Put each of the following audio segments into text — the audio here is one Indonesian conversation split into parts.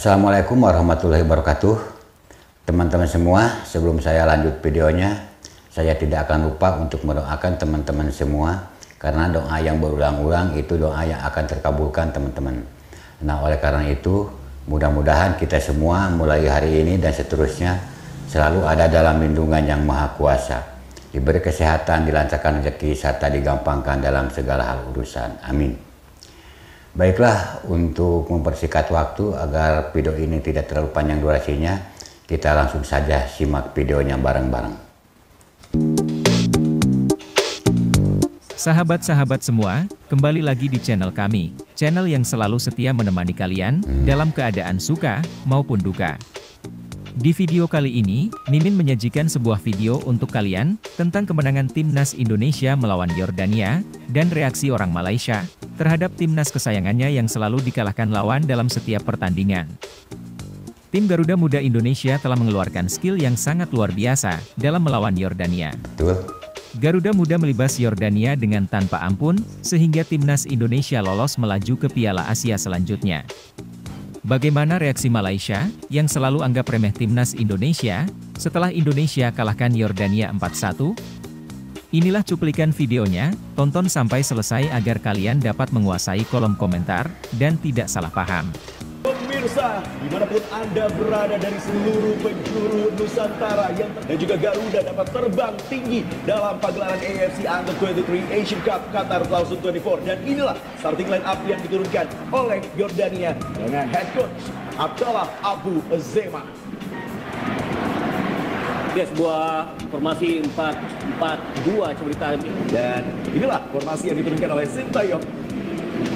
Assalamualaikum warahmatullahi wabarakatuh. Teman-teman semua, sebelum saya lanjut videonya, saya tidak akan lupa untuk mendoakan teman-teman semua, karena doa yang berulang-ulang itu doa yang akan terkabulkan teman-teman. Nah, oleh karena itu, mudah-mudahan kita semua mulai hari ini dan seterusnya selalu ada dalam lindungan yang maha kuasa, diberi kesehatan, dilancarkan rezeki, serta digampangkan dalam segala hal urusan. Amin. Baiklah, untuk mempersingkat waktu agar video ini tidak terlalu panjang durasinya, kita langsung saja simak videonya bareng-bareng. Sahabat-sahabat semua, kembali lagi di channel kami, channel yang selalu setia menemani kalian dalam keadaan suka maupun duka. Di video kali ini, Mimin menyajikan sebuah video untuk kalian tentang kemenangan Timnas Indonesia melawan Yordania dan reaksi orang Malaysia terhadap timnas kesayangannya yang selalu dikalahkan lawan dalam setiap pertandingan. Tim Garuda Muda Indonesia telah mengeluarkan skill yang sangat luar biasa dalam melawan Yordania. Betul. Garuda Muda melibas Yordania dengan tanpa ampun, sehingga timnas Indonesia lolos melaju ke Piala Asia selanjutnya. Bagaimana reaksi Malaysia, yang selalu anggap remeh timnas Indonesia, setelah Indonesia kalahkan Yordania 4-1? Inilah cuplikan videonya, tonton sampai selesai agar kalian dapat menguasai kolom komentar, dan tidak salah paham. Pemirsa, dimanapun Anda berada dari seluruh penjuru Nusantara dan juga Garuda dapat terbang tinggi dalam pagelaran AFC Under-23 Asian Cup Qatar 2024. Dan inilah starting line up yang diturunkan oleh Yordania dengan head coach Abdallah Abu Zema. Ya, sebuah formasi 4-4-2 cerita. Dan inilah formasi yang diturunkan oleh Sintayong.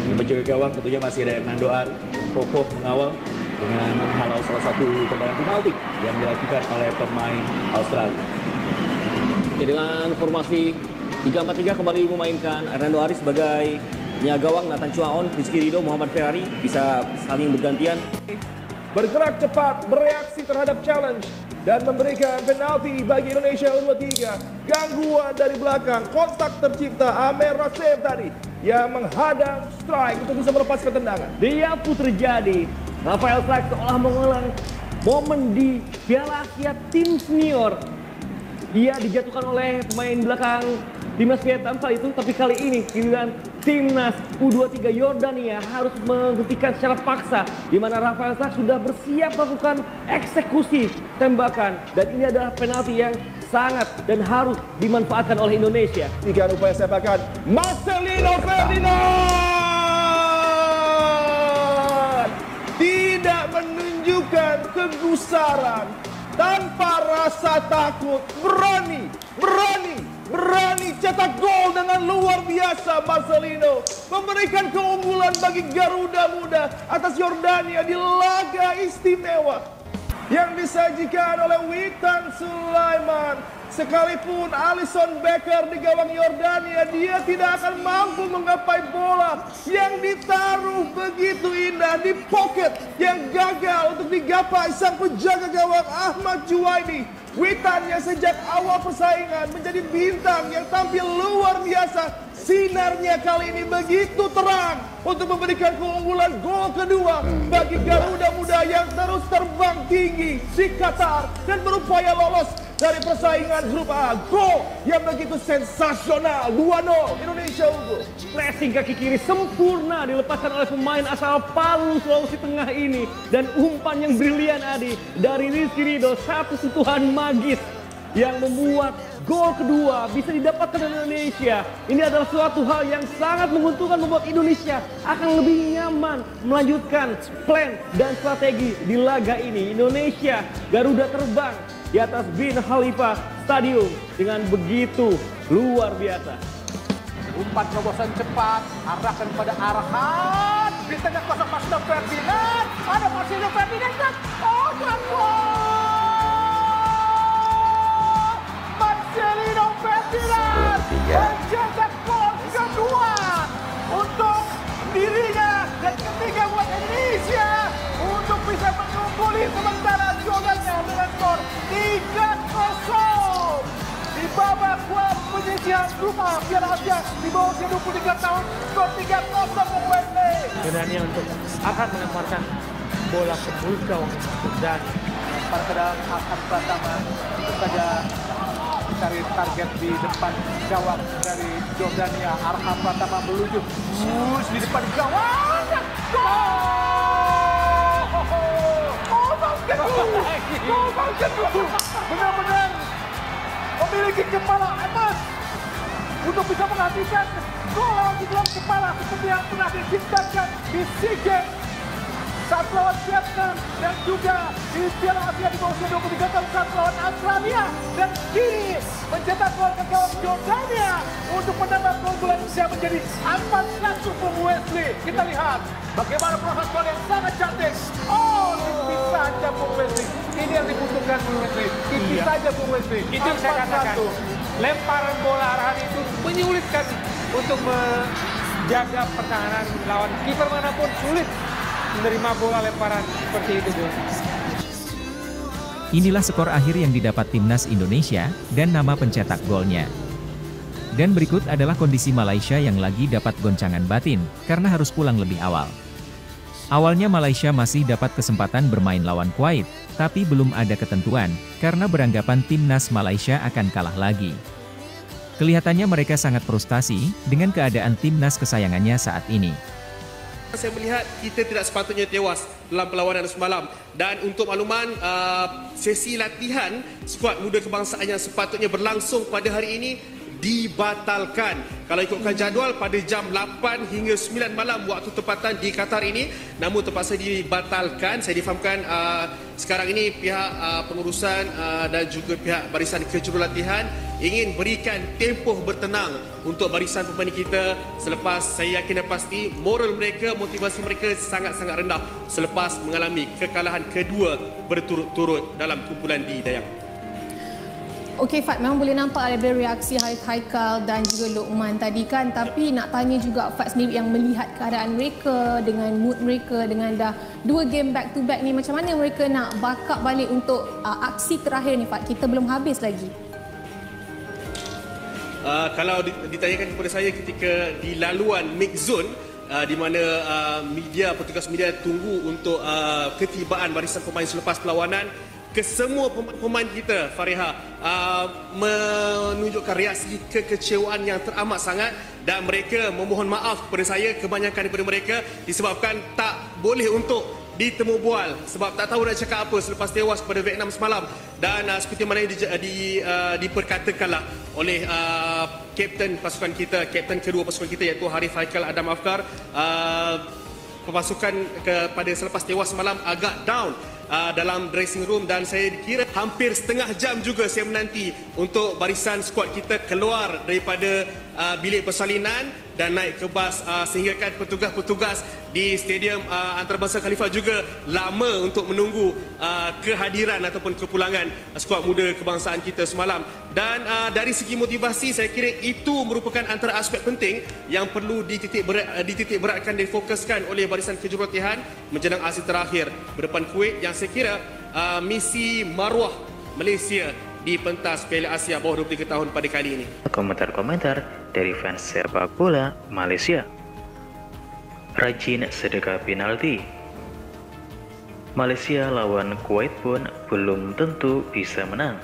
Menjaga gawang tentunya masih ada Hernando Ari, kokoh mengawal dengan menghalau salah satu tendangan penalti yang dilakukan oleh pemain Australia. Ya, dengan formasi 3-4-3 kembali memainkan Hernando Ari sebagai penjaga gawang, Nathan Chuaon, Rizky Ridho, Muhammad Ferrari bisa saling bergantian. Bergerak cepat, bereaksi terhadap challenge dan memberikan penalti bagi Indonesia U23. Gangguan dari belakang, kontak tercipta Amer Rasef tadi yang menghadang strike untuk bisa melepaskan tendangan. Dia pun terjadi. Rafael Struijk seolah mengulang momen di Piala Asia tim senior. Dia dijatuhkan oleh pemain belakang timnas Vietnam saat itu, tapi kali ini giliran timnas U23 Yordania harus menghentikan secara paksa, di mana Rafael Struijk sudah bersiap melakukan eksekusi tembakan, dan ini adalah penalti yang sangat dan harus dimanfaatkan oleh Indonesia. Tiga upaya sepakan Marcelino Ferdinand tidak menunjukkan kegusaran, tanpa rasa takut, berani cetak gol dengan luar biasa. Marcelino memberikan keunggulan bagi Garuda Muda atas Yordania di laga istimewa yang disajikan oleh Witan Sulaiman. Sekalipun Alisson Becker di gawang Yordania, dia tidak akan mampu menggapai bola yang ditaruh begitu indah di pocket yang gagal untuk digapai sang penjaga gawang Ahmad Juwaidi. Witan yang sejak awal persaingan menjadi bintang yang tampil luar biasa. Sinarnya kali ini begitu terang untuk memberikan keunggulan gol kedua bagi Garuda Muda yang terus terbang tinggi di Qatar dan berupaya lolos dari persaingan grup A. Gol yang begitu sensasional, 2-0 Indonesia unggul. Pressing kaki kiri sempurna dilepaskan oleh pemain asal Palu, Sulawesi Tengah ini, dan umpan yang brilian dari Rizky Ridho, satu sentuhan magis yang membuat gol kedua bisa didapatkan oleh Indonesia. Ini adalah suatu hal yang sangat menguntungkan, membuat Indonesia akan lebih nyaman melanjutkan plan dan strategi di laga ini. Indonesia, Garuda terbang di atas Bin Khalifa Stadium dengan begitu luar biasa. Umpan terobosan cepat, arahkan pada Arhan. Di tengah kosong Marcelino Ferdinand. Ada Marcelino Ferdinand kan? Oh, Marcelino Ferdinand mencetak gol kedua untuk dirinya dan ketiga buat Indonesia untuk bisa mengungguli sementara Jordania dengan skor 3-0 di babak penyisihan grup A Piala Asia di bawah usia 23 tahun, skor 3-0 untuk Wembley. Yordania untuk akan melemparkan bola ke gawang dan pada dalam akan pertama itu saja cari target di depan gawang dari Jordania. Arham Pratama meluncur di depan gawang. Benar-benar memiliki kepala emas untuk bisa menghasilkan gol di dalam kepala seperti yang pernah diciptakan di SEA Games saat lawan Vietnam dan juga di Piala Asia di bawah usia 23 tahun saat lawan Australia, dan kini mencetak gol ke gawang Jordania untuk menambah gol Indonesia menjadi 4-1 Bung Wesley. Kita lihat bagaimana proses gol yang sangat cantik. Oh, tipis saja Bung Wesley. Ini yang dibutuhkan Bung Wesley. Tipis saja Bung Wesley. Itu yang saya katakan. Lemparan bola arahan itu menyulitkan untuk menjaga pertahanan lawan. Kiper manapun sulit menerima bola lemparan seperti itu, Bung. Inilah skor akhir yang didapat timnas Indonesia, dan nama pencetak golnya. Dan berikut adalah kondisi Malaysia yang lagi dapat goncangan batin, karena harus pulang lebih awal. Awalnya Malaysia masih dapat kesempatan bermain lawan Kuwait, tapi belum ada ketentuan, karena beranggapan timnas Malaysia akan kalah lagi. Kelihatannya mereka sangat frustasi, dengan keadaan timnas kesayangannya saat ini. Saya melihat kita tidak sepatutnya tewas dalam perlawanan semalam. Dan untuk makluman, sesi latihan skuad muda kebangsaan yang sepatutnya berlangsung pada hari ini dibatalkan. Kalau ikutkan jadual pada jam 8 hingga 9 malam waktu tempatan di Qatar ini, namun terpaksa dibatalkan. Saya difahamkan sekarang ini pihak pengurusan dan juga pihak barisan kejurulatihan ingin berikan tempoh bertenang untuk barisan pemain kita selepas saya yakin dan pasti moral mereka, motivasi mereka sangat-sangat rendah selepas mengalami kekalahan kedua berturut-turut dalam kumpulan di Dayang. Okey Fat, memang boleh nampak ada reaksi Haikal dan juga Luqman tadi kan, tapi nak tanya juga Fat sendiri yang melihat keadaan mereka dengan mood mereka dengan dah 2 game back to back ni, macam mana mereka nak backup balik untuk aksi terakhir ni Fat? Kita belum habis lagi. Kalau ditanyakan kepada saya ketika di laluan mix zone di mana petugas media tunggu untuk ketibaan barisan pemain selepas perlawanan, kesemua pemain kita, Fariha, menunjukkan reaksi kekecewaan yang teramat sangat, dan mereka memohon maaf kepada saya, kebanyakan daripada mereka disebabkan tak boleh untuk ditemu bual sebab tak tahu nak cakap apa selepas tewas pada Vietnam semalam. Dan seperti mana diperkatakanlah oleh kapten pasukan kita, kapten kedua pasukan kita iaitu Harith Haikal Adam Afkar, pasukan pada selepas tewas semalam agak down dalam dressing room, dan saya kira hampir setengah jam juga saya menanti untuk barisan skuad kita keluar daripada bilik persalinan dan naik ke bas, sehingga kan petugas-petugas di stadium antarabangsa Khalifah juga lama untuk menunggu kehadiran ataupun kepulangan skuad muda kebangsaan kita semalam. Dan dari segi motivasi, saya kira itu merupakan antara aspek penting yang perlu dititik beratkan dan difokuskan oleh barisan kejurulatihan menjelang aksi terakhir berdepan Kuwait, yang saya kira misi maruah Malaysia di pentas Piala Asia bawah 23 tahun pada kali ini. Komentar-komentar dari fans sepak bola Malaysia. Rajin sedekah penalti. Malaysia lawan Kuwait pun belum tentu bisa menang.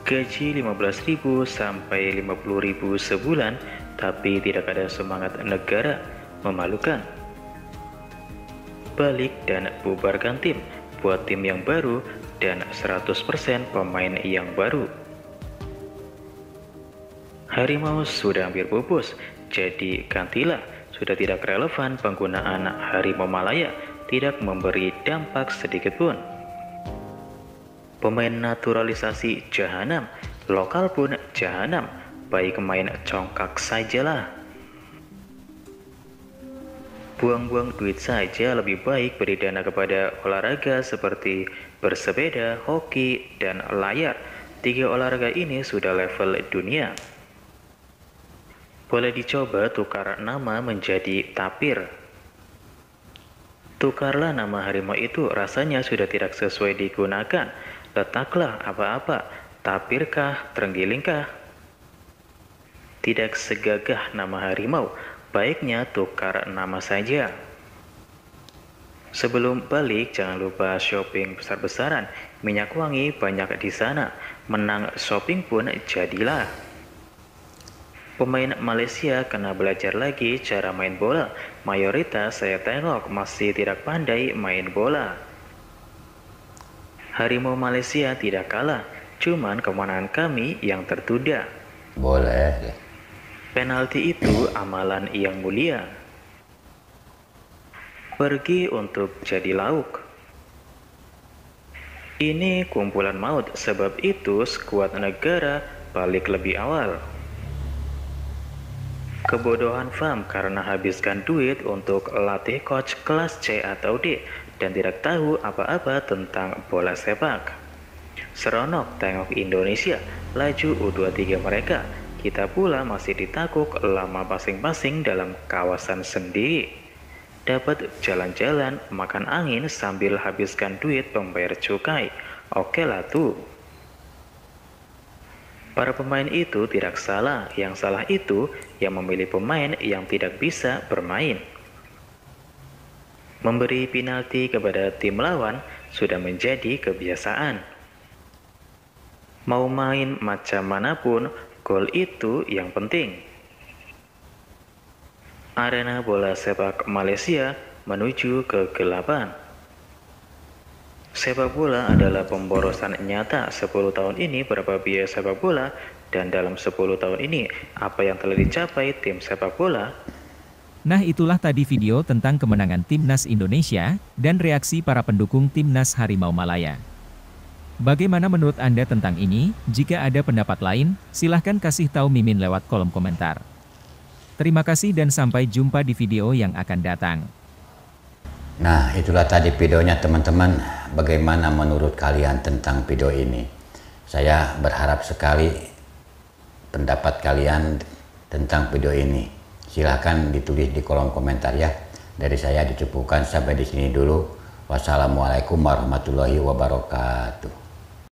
Gaji 15.000 sampai 50.000 sebulan, tapi tidak ada semangat negara, memalukan. Balik dan bubarkan tim, buat tim yang baru dan 100% pemain yang baru. Harimau sudah hampir pupus, jadi gantilah. Sudah tidak relevan penggunaan harimau Malaya, tidak memberi dampak sedikit pun. Pemain naturalisasi jahanam, lokal pun jahanam, baik main congkak sajalah. Buang-buang duit saja, lebih baik beri dana kepada olahraga seperti bersepeda, hoki, dan layar. 3 olahraga ini sudah level dunia. Boleh dicoba tukar nama menjadi tapir. Tukarlah nama harimau itu, rasanya sudah tidak sesuai digunakan. Letaklah apa-apa, tapirkah, terenggalingkah? Tidak segagah nama harimau. Baiknya tukar nama saja. Sebelum balik, jangan lupa shopping besar-besaran. Minyak wangi banyak di sana. Menang shopping pun jadilah. Pemain Malaysia kena belajar lagi cara main bola. Mayoritas saya tengok masih tidak pandai main bola. Harimau Malaysia tidak kalah, cuman kemenangan kami yang tertunda. Boleh. Penalti itu amalan yang mulia. Pergi untuk jadi lauk. Ini kumpulan maut, sebab itu skuad negara balik lebih awal. Kebodohan FAM karena habiskan duit untuk latih coach kelas C atau D dan tidak tahu apa-apa tentang bola sepak. Seronok tengok Indonesia laju U23 mereka, kita pula masih ditakuk lama masing-masing dalam kawasan sendiri. Dapat jalan-jalan, makan angin sambil habiskan duit pembayar cukai. Oke lah tuh. Para pemain itu tidak salah, yang salah itu yang memilih pemain yang tidak bisa bermain. Memberi penalti kepada tim lawan sudah menjadi kebiasaan. Mau main macam manapun, gol itu yang penting. Arena bola sepak Malaysia menuju kegelapan. Sepak bola adalah pemborosan nyata. 10 tahun ini berapa biaya sepak bola, dan dalam 10 tahun ini apa yang telah dicapai tim sepak bola? Nah, itulah tadi video tentang kemenangan Timnas Indonesia dan reaksi para pendukung Timnas Harimau Malaya. Bagaimana menurut Anda tentang ini? Jika ada pendapat lain, silahkan kasih tahu Mimin lewat kolom komentar. Terima kasih dan sampai jumpa di video yang akan datang. Nah, itulah tadi videonya teman-teman. Bagaimana menurut kalian tentang video ini? Saya berharap sekali pendapat kalian tentang video ini. Silahkan ditulis di kolom komentar ya. Dari saya dicukupkan sampai di sini dulu. Wassalamualaikum warahmatullahi wabarakatuh.